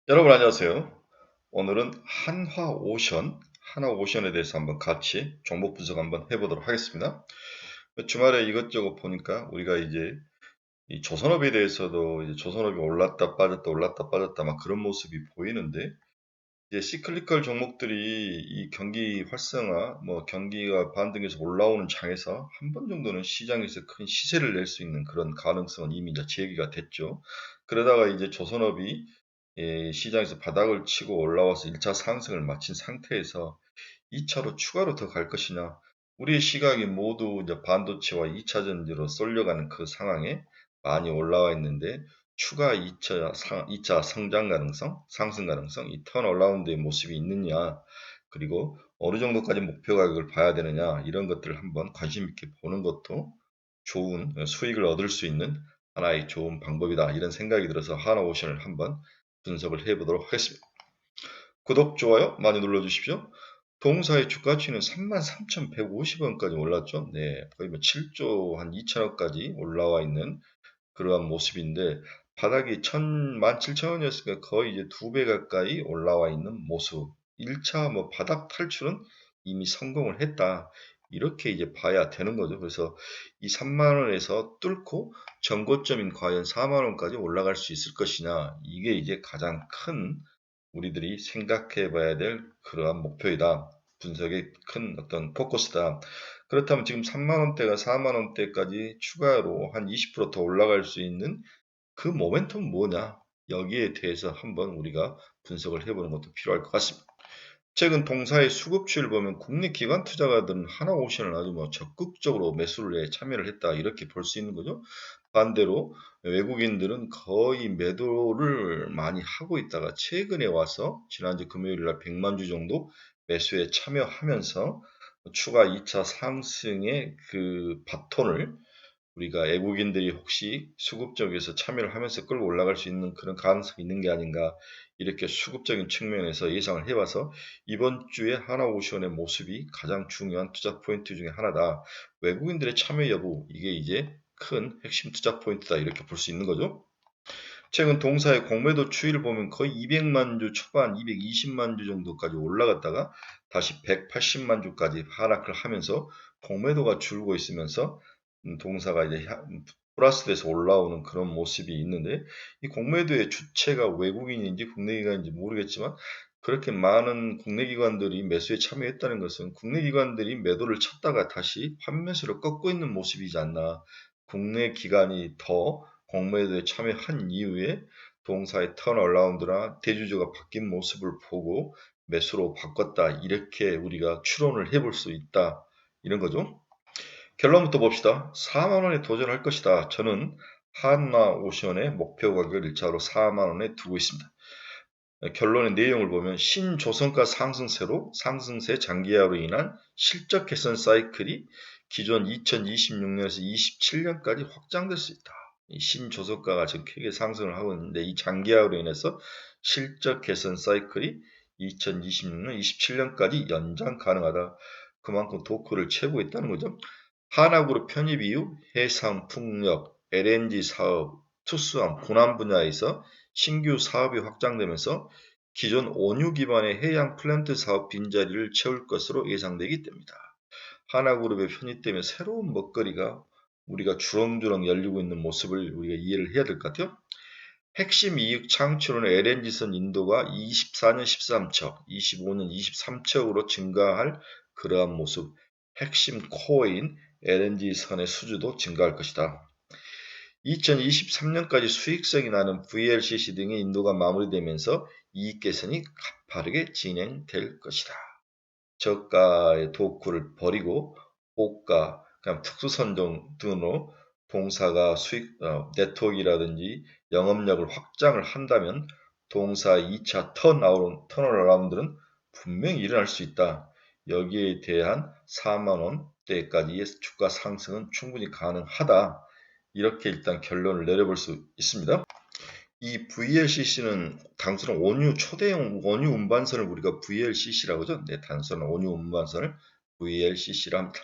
여러분 안녕하세요. 오늘은 한화오션에 대해서 한번 같이 종목 분석 한번 해보도록 하겠습니다. 주말에 이것저것 보니까 우리가 이제 이 조선업에 대해서도 이제 조선업이 올랐다 빠졌다 막 그런 모습이 보이는데 이제 시클리컬 종목들이 이 경기 활성화, 뭐 경기가 반등해서 올라오는 장에서 한 번 정도는 시장에서 큰 시세를 낼 수 있는 그런 가능성은 이미 이제 제기가 됐죠. 그러다가 이제 조선업이 시장에서 바닥을 치고 올라와서 1차 상승을 마친 상태에서 2차로 추가로 더 갈 것이냐. 우리의 시각이 모두 이제 반도체와 2차 전지로 쏠려가는 그 상황에 많이 올라와 있는데 추가 2차 성장 가능성, 상승 가능성, 이 턴어라운드의 모습이 있느냐, 그리고 어느 정도까지 목표 가격을 봐야 되느냐, 이런 것들을 한번 관심 있게 보는 것도 좋은 수익을 얻을 수 있는 하나의 좋은 방법이다. 이런 생각이 들어서 하나오션을 한번 분석을 해보도록 하겠습니다. 구독, 좋아요 많이 눌러주십시오. 동사의 주가치는 33,150원까지 올랐죠. 네, 거의 뭐 7조 한 2천원까지 올라와 있는 그러한 모습인데 바닥이 17,000원이었으니까 거의 이제 2배 가까이 올라와 있는 모습. 1차 뭐 바닥 탈출은 이미 성공을 했다. 이렇게 이제 봐야 되는 거죠. 그래서 이 3만 원에서 뚫고 전고점인 과연 4만 원까지 올라갈 수 있을 것이냐. 이게 이제 가장 큰 우리들이 생각해 봐야 될 그러한 목표이다. 분석의 큰 어떤 포커스다. 그렇다면 지금 3만 원대가 4만 원대까지 추가로 한 20%더 올라갈 수 있는 그 모멘텀 뭐냐? 여기에 대해서 한번 우리가 분석을 해보는 것도 필요할 것 같습니다. 최근 동사의 수급추를 보면 국내 기관 투자가들은 하나오션을 아주 뭐 적극적으로 매수를 해 참여를 했다 이렇게 볼 수 있는 거죠. 반대로 외국인들은 거의 매도를 많이 하고 있다가 최근에 와서 지난주 금요일 날 100만 주 정도 매수에 참여하면서 추가 2차 상승의 그 바톤을 우리가 외국인들이 혹시 수급 적에서 참여를 하면서 끌고 올라갈 수 있는 그런 가능성이 있는 게 아닌가 이렇게 수급적인 측면에서 예상을 해봐서 이번 주에 하나오션의 모습이 가장 중요한 투자 포인트 중에 하나다. 외국인들의 참여 여부 이게 이제 큰 핵심 투자 포인트다 이렇게 볼 수 있는 거죠. 최근 동사의 공매도 추이를 보면 거의 200만 주 초반 220만 주 정도까지 올라갔다가 다시 180만 주까지 하락을 하면서 공매도가 줄고 있으면서 동사가 이제 플러스돼서 올라오는 그런 모습이 있는데 이 공매도의 주체가 외국인인지 국내 기관인지 모르겠지만 그렇게 많은 국내 기관들이 매수에 참여했다는 것은 국내 기관들이 매도를 쳤다가 다시 환매수로 꺾고 있는 모습이지 않나. 국내 기관이 더 공매도에 참여한 이후에 동사의 턴어라운드나 대주주가 바뀐 모습을 보고 매수로 바꿨다. 이렇게 우리가 추론을 해볼 수 있다. 이런 거죠. 결론부터 봅시다. 4만 원에 도전할 것이다. 저는 한화오션의 목표 가격을 1차로 4만 원에 두고 있습니다. 결론의 내용을 보면 신조선가 상승세 장기화로 인한 실적 개선 사이클이 기존 2026년에서 27년까지 확장될 수 있다. 이 신조선가가 지금 크게 상승을 하고 있는데 이 장기화로 인해서 실적 개선 사이클이 2026년, 27년까지 연장 가능하다. 그만큼 도크를 채고 있다는 거죠. 하나그룹 편입 이후 해상, 풍력, LNG 사업, 투수함, 군함 분야에서 신규 사업이 확장되면서 기존 온유 기반의 해양 플랜트 사업 빈자리를 채울 것으로 예상되기 때문이다. 하나그룹에 편입되면 새로운 먹거리가 우리가 주렁주렁 열리고 있는 모습을 우리가 이해를 해야 될 것 같아요. 핵심 이익 창출은 LNG선 인도가 24년 13척, 25년 23척으로 증가할 그러한 모습, 핵심 코어인 LNG선의 수주도 증가할 것이다. 2023년까지 수익성이 나는 VLCC 등의 인도가 마무리되면서 이익 개선이 가파르게 진행될 것이다. 저가의 도구를 버리고 고가, 그냥 특수선정 등으로 동사가 네트워크라든지 영업력을 확장을 한다면 동사 2차 턴어라운드는 분명히 일어날 수 있다. 여기에 대한 4만 원대까지의 주가 상승은 충분히 가능하다. 이렇게 일단 결론을 내려볼 수 있습니다. 이 VLCC는 단순한 초대형 원유 운반선을 우리가 VLCC라고 하죠. 네, 단순한 원유 운반선을 VLCC라 합니다.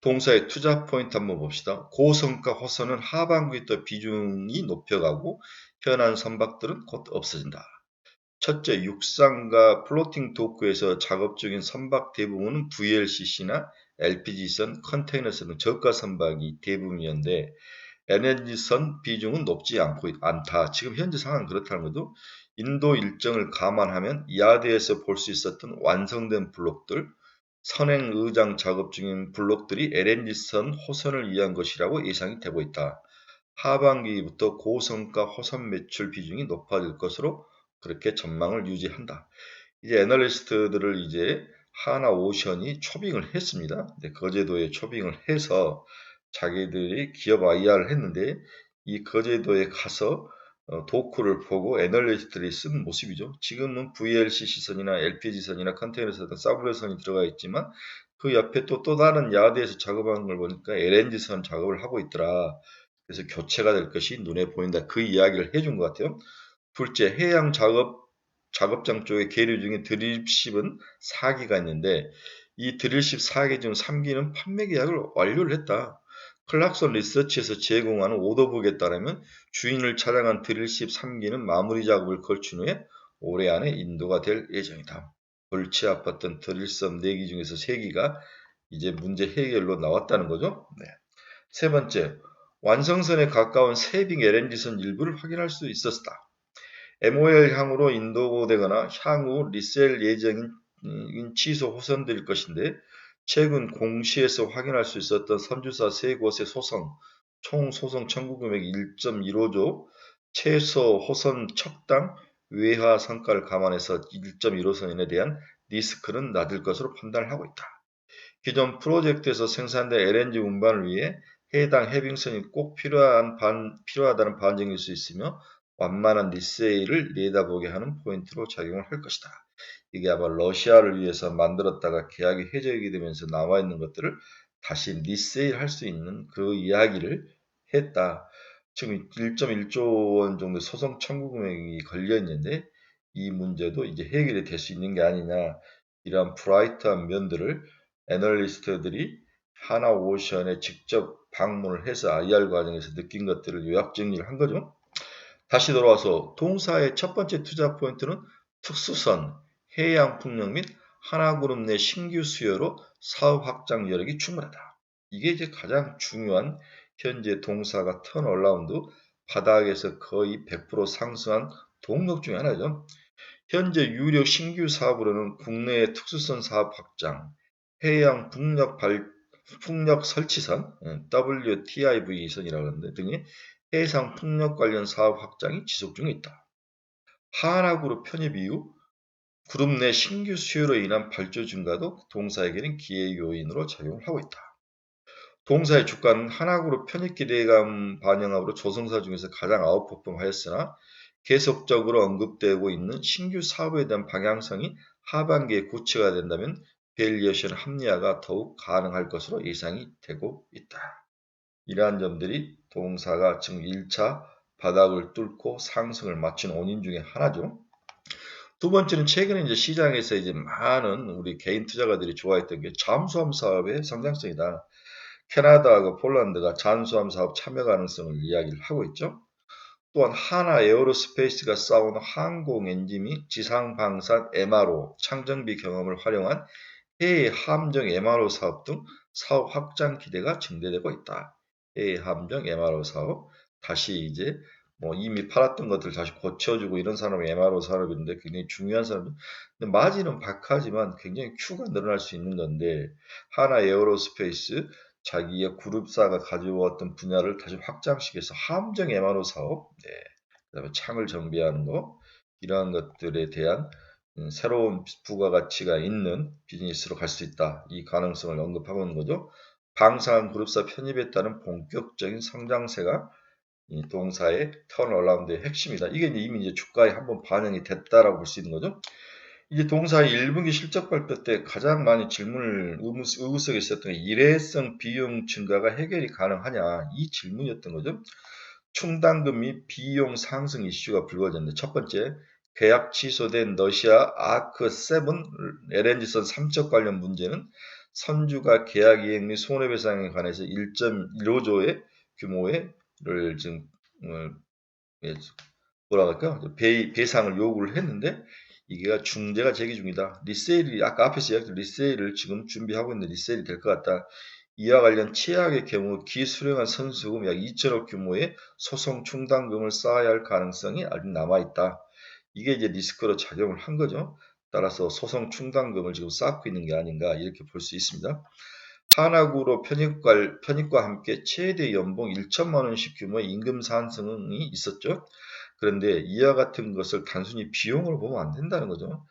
동사의 투자 포인트 한번 봅시다. 고성가 호선은 하반기부터 비중이 높여가고 현안 선박들은 곧 없어진다. 첫째, 육상과 플로팅 도크에서 작업 중인 선박 대부분은 VLCC나 LPG선, 컨테이너선 등 저가 선박이 대부분이었는데 LNG선 비중은 높지 않다. 지금 현재 상황은 그렇다는 것도 인도 일정을 감안하면 야드에서 볼 수 있었던 완성된 블록들, 선행 의장 작업 중인 블록들이 LNG선 호선을 위한 것이라고 예상이 되고 있다. 하반기부터 고성가 호선 매출 비중이 높아질 것으로 그렇게 전망을 유지한다. 이제 애널리스트들을 이제 하나오션이 초빙을 했습니다. 거제도에 초빙을 해서 자기들이 기업 IR을 했는데 이 거제도에 가서 도크를 보고 애널리스트들이 쓴 모습이죠. 지금은 VLCC선이나 LPG선이나 컨테이너선, 사브레선이 들어가 있지만 그 옆에 또 다른 야드에서 작업하는 걸 보니까 LNG선 작업을 하고 있더라. 그래서 교체가 될 것이 눈에 보인다. 그 이야기를 해준 것 같아요. 둘째, 해양 작업장 쪽에 계류 중에 드릴십은 4기가 있는데 이 드릴십 4기 중 3기는 판매 계약을 완료를 했다. 클락son 리서치에서 제공하는 오더북에 따르면 주인을 찾아간 드릴십 3기는 마무리 작업을 거친 후에 올해 안에 인도가 될 예정이다. 골치 아팠던 드릴섬 4기 중에서 3기가 이제 문제 해결로 나왔다는 거죠. 네. 세 번째, 완성선에 가까운 세빙 LNG선 일부를 확인할 수 있었다. MOL 향으로 인도되거나 향후 리셀 예정인 취소 호선될 것인데 최근 공시에서 확인할 수 있었던 선주사 세 곳의 소송, 총 소송 청구 금액이 1.15조, 최소 호선 척당 외화 성과를 감안해서 1.15선에 대한 리스크는 낮을 것으로 판단을 하고 있다. 기존 프로젝트에서 생산된 LNG 운반을 위해 해당 해빙선이 꼭 필요하다는 반증일 수 있으며 완만한 리세일을 내다보게 하는 포인트로 작용을 할 것이다. 이게 아마 러시아를 위해서 만들었다가 계약이 해제하게 되면서 나와 있는 것들을 다시 리세일 할 수 있는 그 이야기를 했다. 지금 1.1조 원 정도 소송 청구 금액이 걸려 있는데 이 문제도 이제 해결이 될 수 있는 게 아니냐. 이러한 브라이트한 면들을 애널리스트들이 하나오션에 직접 방문을 해서 IR 과정에서 느낀 것들을 요약 정리를 한 거죠. 다시 돌아와서 동사의 첫 번째 투자 포인트는 특수선, 해양풍력 및 하나그룹 내 신규 수요로 사업 확장 여력이 충분하다. 이게 이제 가장 중요한 현재 동사가 턴어라운드 바닥에서 거의 100% 상승한 동력 중에 하나죠. 현재 유력 신규 사업으로는 국내의 특수선 사업 확장, 해양 풍력 설치선, WTIV선이라고 하는데 등의 해상 풍력 관련 사업 확장이 지속 중에 있다. 하나그룹 편입 이후 그룹 내 신규 수요로 인한 발주 증가도 동사에게는 기회 요인으로 작용을 하고 있다. 동사의 주가는 하나그룹 편입 기대감 반영함으로 조성사 중에서 가장 아웃퍼폼하였으나 계속적으로 언급되고 있는 신규 사업에 대한 방향성이 하반기에 구체가 된다면 밸류에이션 합리화가 더욱 가능할 것으로 예상이 되고 있다. 이러한 점들이 동사가 지금 1차 바닥을 뚫고 상승을 마친 원인 중에 하나죠. 두 번째는 최근에 이제 시장에서 이제 많은 우리 개인 투자가들이 좋아했던 게 잠수함 사업의 성장성이다. 캐나다하고 폴란드가 잠수함 사업 참여 가능성을 이야기를 하고 있죠. 또한 하나 에어로스페이스가 쌓아온 항공 엔진 및 지상 방산 MRO 창정비 경험을 활용한 해외 함정 MRO 사업 등 사업 확장 기대가 증대되고 있다. 해외 함정 MRO 사업 다시 이제 뭐 이미 팔았던 것들 다시 고쳐주고 이런 산업이 MRO 산업인데 굉장히 중요한 산업. 근데 마진은 박하지만 굉장히 Q가 늘어날 수 있는 건데 하나 에어로스페이스 자기의 그룹사가 가져왔던 분야를 다시 확장시켜서 함정 MRO 사업, 그다음에 창을 정비하는 거 이러한 것들에 대한 새로운 부가가치가 있는 비즈니스로 갈 수 있다. 이 가능성을 언급하고 있는 거죠. 방산 그룹사 편입에 따른 본격적인 성장세가 이 동사의 턴어라운드의 핵심이다. 이게 이미 이제 주가에 한번 반영이 됐다라고 볼 수 있는 거죠. 이제 동사의 1분기 실적 발표 때 가장 많이 의구석에 있었던 게 일회성 비용 증가가 해결이 가능하냐 이 질문이었던 거죠. 충당금 및 비용 상승 이슈가 불거졌는데 첫 번째 계약 취소된 러시아 아크7 LNG선 3척 관련 문제는 선주가 계약 이행 및 손해배상에 관해서 1.15조의 규모를 지금 뭐라 할까? 배상을 요구를 했는데 이게 중재가 제기 중이다. 리세일이 아까 앞에서 이야기했던 리세일을 지금 준비하고 있는 리세일이 될 것 같다. 이와 관련 최악의 경우 기수령한 선수금 약 2천억 규모의 소송 충당금을 쌓아야 할 가능성이 아직 남아있다. 이게 이제 리스크로 작용을 한 거죠. 따라서 소송 충당금을 지금 쌓고 있는 게 아닌가 이렇게 볼 수 있습니다. 하나구로 편입과 함께 최대 연봉 1천만 원씩 규모의 임금 상승이 있었죠. 그런데 이와 같은 것을 단순히 비용으로 보면 안 된다는 거죠.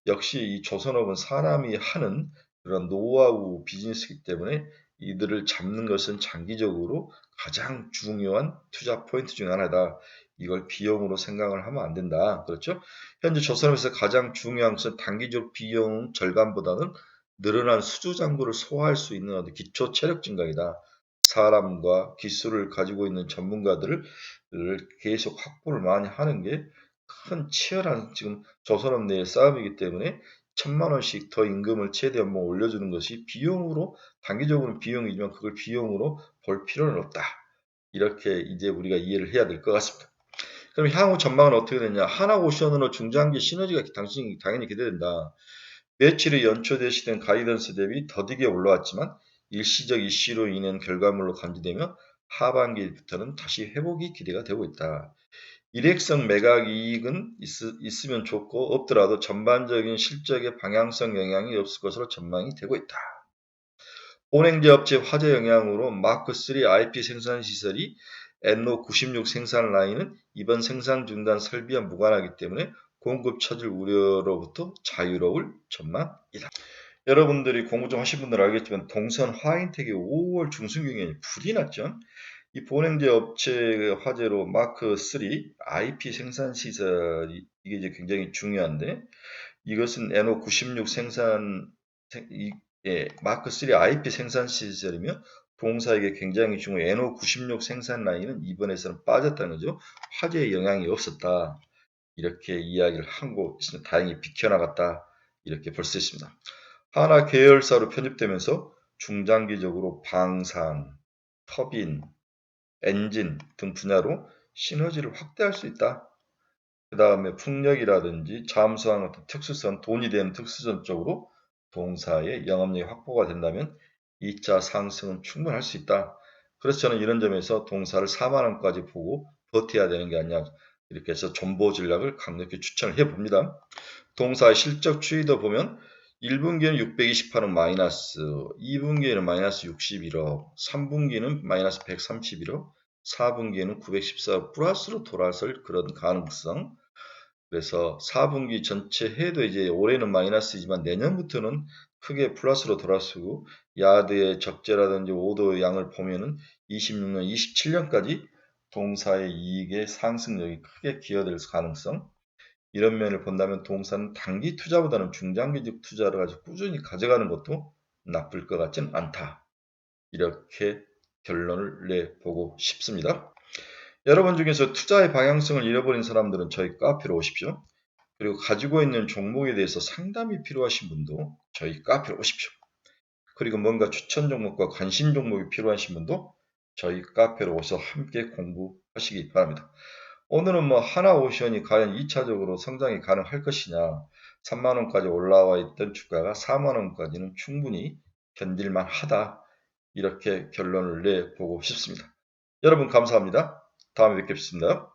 역시 이 조선업은 사람이 하는 그런 노하우 비즈니스이기 때문에 이들을 잡는 것은 장기적으로 가장 중요한 투자 포인트 중 하나다. 이걸 비용으로 생각을 하면 안 된다. 그렇죠? 현재 조선업에서 가장 중요한 것은 단기적 비용 절감보다는 늘어난 수주 잔고를 소화할 수 있는 어떤 기초 체력 증강이다. 사람과 기술을 가지고 있는 전문가들을 계속 확보를 많이 하는 게 큰 치열한 지금 조선업 내의 싸움이기 때문에 1,000만 원씩 더 임금을 최대 연봉 올려주는 것이 비용으로 단기적으로는 비용이지만 그걸 비용으로 볼 필요는 없다. 이렇게 이제 우리가 이해를 해야 될 것 같습니다. 그럼 향후 전망은 어떻게 되냐? 하나오션으로 중장기 시너지가 당연히 기대된다. 며칠이 연초되시던 가이던스 대비 더디게 올라왔지만 일시적 이슈로 인한 결과물로 간주되며 하반기부터는 다시 회복이 기대가 되고 있다. 일회성 매각 이익은 있으면 좋고 없더라도 전반적인 실적의 방향성 영향이 없을 것으로 전망이 되고 있다. 혼행제 업체 화재 영향으로 마크3 IP 생산 시설이 NO96 생산 라인은 이번 생산 중단 설비와 무관하기 때문에 공급 처질 우려로부터 자유로울 전망이다. 여러분들이 공부 좀 하신 분들은 알겠지만 동선 화인택이 5월 중순경에 불이 났죠. 이 보냉제 업체 화재로 마크3 IP 생산 시설이 이게 이제 굉장히 중요한데 이것은 NO96 마크3 IP 생산 시설이며 동사에게 굉장히 중요한 NO96 생산 라인은 이번에서는 빠졌다는 거죠. 화재에 영향이 없었다. 이렇게 이야기를 하고 있으면 다행히 비켜나갔다. 이렇게 볼 수 있습니다. 하나 계열사로 편입되면서 중장기적으로 방산, 터빈, 엔진 등 분야로 시너지를 확대할 수 있다. 그 다음에 풍력이라든지 잠수함 같은 특수선, 돈이 되는 특수선 쪽으로 동사의 영업력이 확보가 된다면 2차 상승은 충분할 수 있다. 그래서 저는 이런 점에서 동사를 4만 원까지 보고 버텨야 되는 게 아니냐. 이렇게 해서 존버 전략을 강력히 추천을 해봅니다. 동사의 실적 추이도 보면 1분기는 628억 마이너스, 2분기에는 마이너스 61억, 3분기는 마이너스 131억, 4분기에는 914억 플러스로 돌아설 그런 가능성. 그래서 4분기 전체 해도 이제 올해는 마이너스이지만 내년부터는 크게 플러스로 돌아서고 야드의 적재라든지 오더 양을 보면은 26년, 27년까지 동사의 이익의 상승력이 크게 기여될 가능성. 이런 면을 본다면 동사는 단기 투자보다는 중장기적 투자를 가지고 꾸준히 가져가는 것도 나쁠 것 같지는 않다. 이렇게 결론을 내보고 싶습니다. 여러분 중에서 투자의 방향성을 잃어버린 사람들은 저희 카페로 오십시오. 그리고 가지고 있는 종목에 대해서 상담이 필요하신 분도 저희 카페로 오십시오. 그리고 뭔가 추천 종목과 관심 종목이 필요하신 분도 저희 카페로 오셔서 함께 공부하시기 바랍니다. 오늘은 뭐 하나오션이 과연 2차적으로 성장이 가능할 것이냐, 3만원까지 올라와 있던 주가가 4만원까지는 충분히 견딜만 하다. 이렇게 결론을 내보고 싶습니다. 여러분 감사합니다. 다음에 뵙겠습니다.